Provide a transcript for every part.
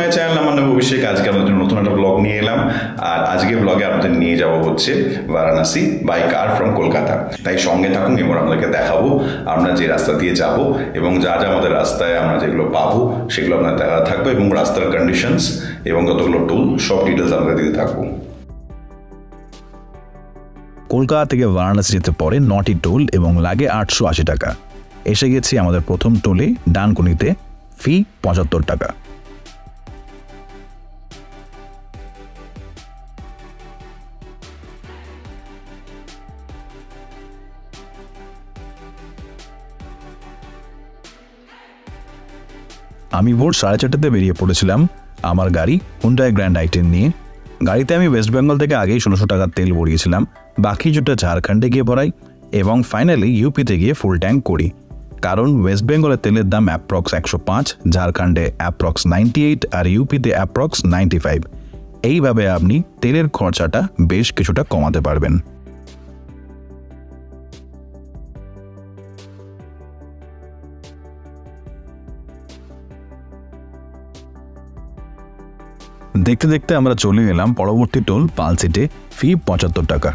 My channel, আমার নাম অভিষেক। আজকে আমাদের নতুন একটা ব্লগ নিয়ে এলাম, আর আজকে ব্লগে আপনাদের নিয়ে যাওয়া হচ্ছে Varanasi by car from Kolkata. তাই সঙ্গে থাকুন এবং আপনাদেরকে দেখাবো আমরা যে রাস্তা দিয়ে যাব এবং যা যা আমাদের রাস্তায় আমরা যেগুলো পাবো সেগুলো আপনাদের দেখা থাকবে, এবং রাস্তার কন্ডিশনস এবং কতগুলো টুল সব ডিটেলস আমাদের দিতে থাকবো। কলকাতা থেকে বারাণসী যেতে পরে 9টি টোল এবং লাগে 880 টাকা। এসে গেছি আমাদের প্রথম টোলে ডানকুনিতে, ফি 75 টাকা। আমি ভোর 4:30 বেরিয়ে পড়েছিলাম আমার গাড়ি হুন্ডাই গ্র্যান্ড i10 নিয়ে। গাড়িতে আমি ওয়েস্ট বেঙ্গল থেকে আগেই 1600 টাকার তেল ভরিয়েছিলাম, বাকি যেটা ঝাড়খণ্ডে গিয়ে ভরাই এবং ফাইনালি ইউপিতে গিয়ে ফুল ট্যাঙ্ক করি। কারণ ওয়েস্ট বেঙ্গলের তেলের দাম অ্যাপ্রক্স 105, ঝাড়খণ্ডে অ্যাপ্রক্স 98 আর ইউপিতে অ্যাপ্রক্স 95। এইভাবে আপনি তেলের খরচাটা বেশ কিছুটা কমাতে পারবেন। দেখতে দেখতে আমরা চলে এলাম পরবর্তী টোল পালসিটে, ফি 75 টাকা।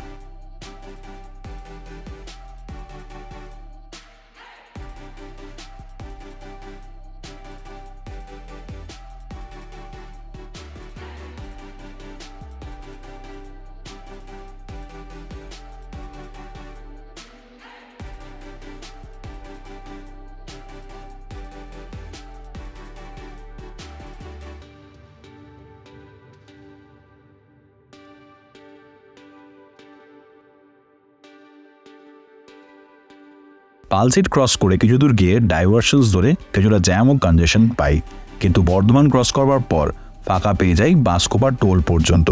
পালসিট ক্রস করে কিছু দূর গিয়ে ডাইভারশনস ধরে কিছুটা জ্যাম ও কনজেশন পাই, কিন্তু বর্ধমান ক্রস করবার পর ফাঁকা পেয়ে যাই বাঁশকোপা টোল পর্যন্ত।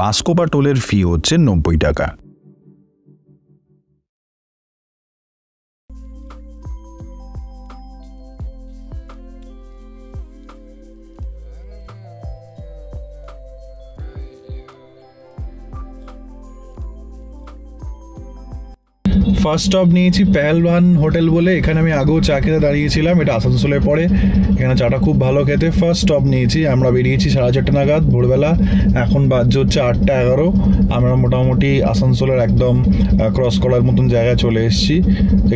বাঁশকোপা টোলের ফি হচ্ছে 90 টাকা। ফার্স্ট স্টপ নিয়েছি পেহেলওয়ান হোটেল বলে, এখানে আমি আগেও চা খেতে দাঁড়িয়েছিলাম, এটা আসানসোলে পড়ে। এখানে চাটা খুব ভালো খেতে। ফার্স্ট স্টপ নিয়েছি, আমরা বেরিয়েছি 4:30 নাগাদ ভোরবেলা, এখন বাজছে হচ্ছে 8:11। আমরা মোটামুটি আসানসোলের একদম ক্রস করার মতন জায়গায় চলে এসেছি।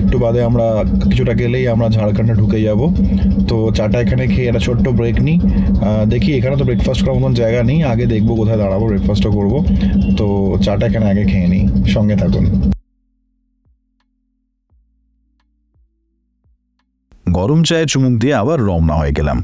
একটু বাদে আমরা কিছুটা গেলেই আমরা ঝাড়খণ্ডে ঢুকে যাব। তো চাটা এখানে খেয়ে একটা ছোট্ট ব্রেক নিই। দেখি এখানে তো ব্রেকফাস্ট করার মতন জায়গা নেই, আগে দেখবো কোথায় দাঁড়াবো, ব্রেকফাস্টও করবো। তো চাটা এখানে আগে খেয়ে নিই, সঙ্গে থাকুন। গরম চায়ে চুমুক দিয়ে আবার রওনা হয়ে গেলাম।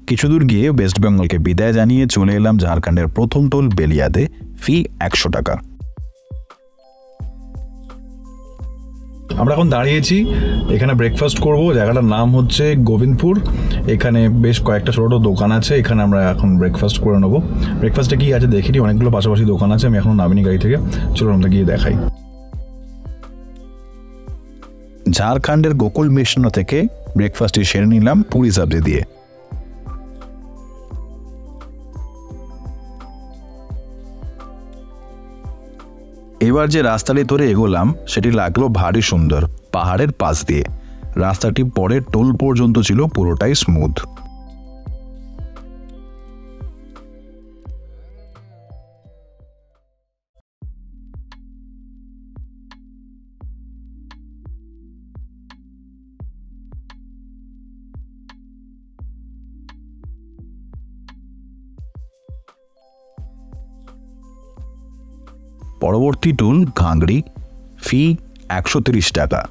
কিছু দূর গিয়ে ওয়েস্ট বেঙ্গলকে বিদায় জানিয়ে চলে এলাম ঝাড়খণ্ডের প্রথম টোল বেলিয়াতে, ফি 100 টাকা। আমরা এখন দাঁড়িয়েছি, এখানে ব্রেকফাস্ট করব। জায়গাটার নাম হচ্ছে গোবিন্দপুর। এখানে বেশ কয়েকটা ছোটো ছোটো দোকান আছে, এখানে আমরা এখন ব্রেকফাস্ট করে নেবো। ব্রেকফাস্টে কি আছে দেখিনি, অনেকগুলো পাশাপাশি দোকান আছে, আমি এখনো নামিনি গাড়ি থেকে। চলো আমরা গিয়ে দেখাই। ঝাড়খণ্ডের গোকুল মিশন থেকে ব্রেকফাস্টটি সেরে নিলাম পুরি সবজি দিয়ে। এবার যে রাস্তাটি ধরে এগোলাম সেটি লাগলো ভারী সুন্দর, পাহাড়ের পাশ দিয়ে। রাস্তাটি পরে টোল পর্যন্ত ছিল পুরোটাই স্মুথ। পরবর্তী টোল ঘাংড়ি, ফি 130 টাকা।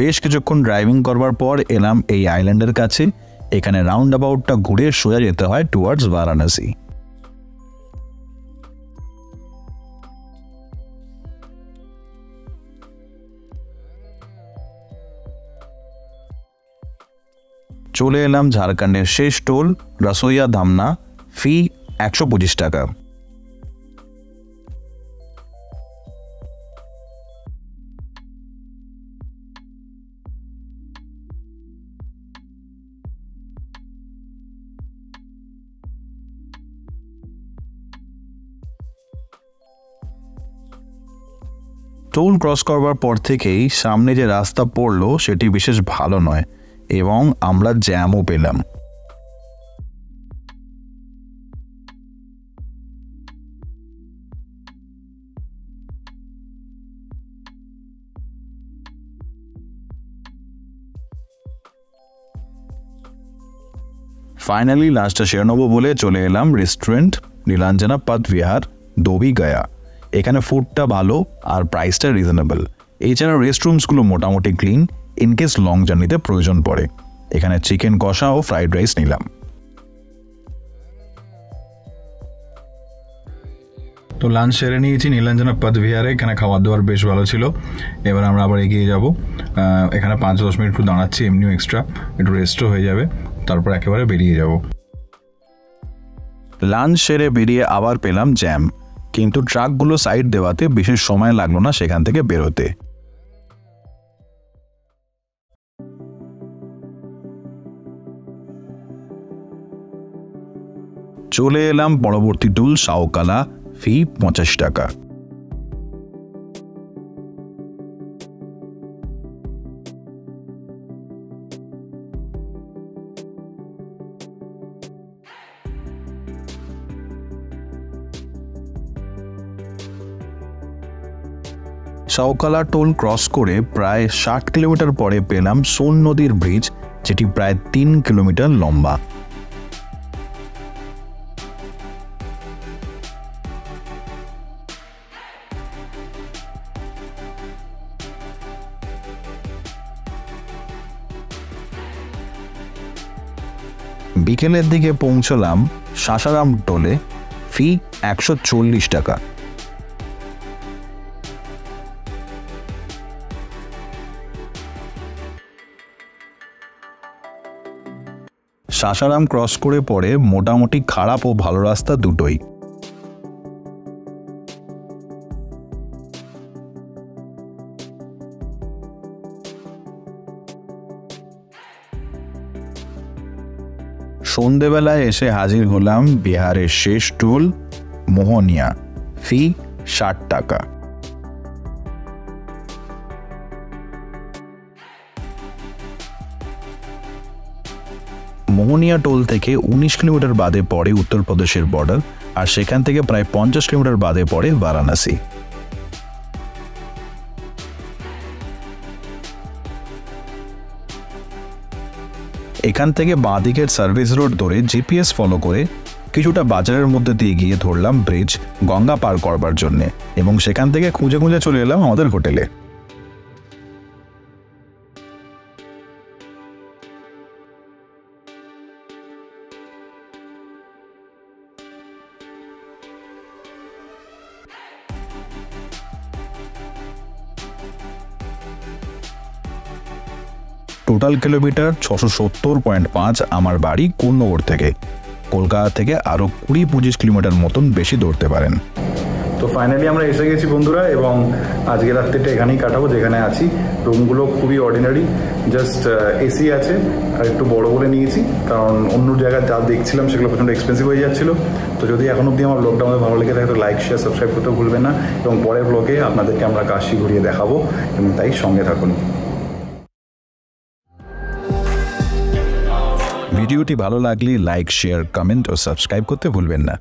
বেশ কিছুক্ষণ ড্রাইভিং করবার পর এলাম এই আইল্যান্ডের কাছে। এখানে রাউন্ড অ্যাবাউটটা ঘুরে সোজা যেতে হয় টুয়ার্ডস বারাণসী। চলে এলাম ঝাড়খণ্ডের শেষ টোল রসোইয়া ধামনা, ফি 125 টাকা। টোল ক্রস করবার পর থেকেই সামনে যে রাস্তা পড়লো সেটি বিশেষ ভালো নয় এবং আমরা জ্যামও পেলাম। ফাইনালি লাঞ্চটা সেরে নেবো বলে চলে এলাম রেস্টুরেন্ট নীলাঞ্জনা পদ বিহার, দোবি গয়া। এখানে ফুডটা ভালো আর প্রাইসটা রিজনেবল। এছাড়া রেস্টরুমসগুলো মোটামুটি ক্লিন, ইনকেস লং জার্নিতে প্রয়োজন পড়ে। এখানে চিকেন কষা ও ফ্রাইড রাইস নিলাম। তো লাঞ্চ সেরে নিয়েছি নীলাঞ্জনা পদ বিহারে। এখানে খাবার দাবার বেশ ভালো ছিল। এবার আমরা আবার এগিয়ে যাব। এখানে 5-10 মিনিট একটু দাঁড়াচ্ছি, এমনিও এক্সট্রা একটু রেস্টও হয়ে যাবে, তারপর একেবারে বেরিয়ে যাব। লাঞ্চ সেরে বেরিয়ে আবার পেলাম জ্যাম, কিন্তু ট্রাকগুলো সাইড দেওয়াতে বিশেষ সময় লাগলো না সেখান থেকে বেরোতে। চলে এলাম পরবর্তী টুল সাউকালা, ফি 50 টাকা। সাউকালা টোল ক্রস করে প্রায় 60 কিলোমিটার পরে পেলাম সোন নদীর ব্রিজ, যেটি প্রায় 3 কিলোমিটার লম্বা। বিকেলের দিকে পৌঁছলাম সাসারাম টোলে, ফি 140 টাকা। সাসারাম ক্রস করে পরে মোটামুটি খারাপ ও ভালো রাস্তা দুটোই। সন্ধেবেলায় এসে হাজির হলাম বিহারের শেষ টোল মোহনিয়া, ফি 60 টাকা। মোহনিয়া টোল থেকে 19 কিলোমিটার বাদে পড়ে উত্তরপ্রদেশের বর্ডার, আর সেখান থেকে প্রায় 50 কিলোমিটার বাদে পড়ে বারাণসী। এখান থেকে বাঁদিকের সার্ভিস রোড ধরে জিপিএস ফলো করে কিছুটা বাজারের মধ্যে দিয়ে গিয়ে ধরলাম ব্রিজ গঙ্গা পার করবার জন্যে, এবং সেখান থেকে খুঁজে খুঁজে চলে এলাম আমাদের হোটেলে। Total kilometre 670.5। আমার বাড়ি কোন্নগর থেকে। কলকাতা থেকে আরও 20-25 কিলোমিটার মতন বেশি দৌড়তে পারেন। তো ফাইনালি আমরা এসে গেছি বন্ধুরা, এবং আজকে রাত্রিটা এখানেই কাটাবো যেখানে আছি। রুমগুলো খুবই অর্ডিনারি, জাস্ট এসি আছে আর একটু বড় বলে নিয়েছি, কারণ অন্য জায়গায় যা দেখছিলাম সেগুলো প্রচণ্ড এক্সপেন্সিভ হয়ে যাচ্ছিলো। তো যদি এখন অবধি আমার ব্লগটা আমাদের ভালো লেগে থাকে তো লাইক, শেয়ার, সাবস্ক্রাইব করতে ভুলবেন না, এবং পরের ব্লগে আপনাদেরকে আমরা কাশি ঘুরিয়ে দেখাবো, এবং তাই সঙ্গে থাকুন। ভিডিওটি ভালো লাগলে লাইক, শেয়ার, কমেন্ট ও সাবস্ক্রাইব করতে ভুলবেন না।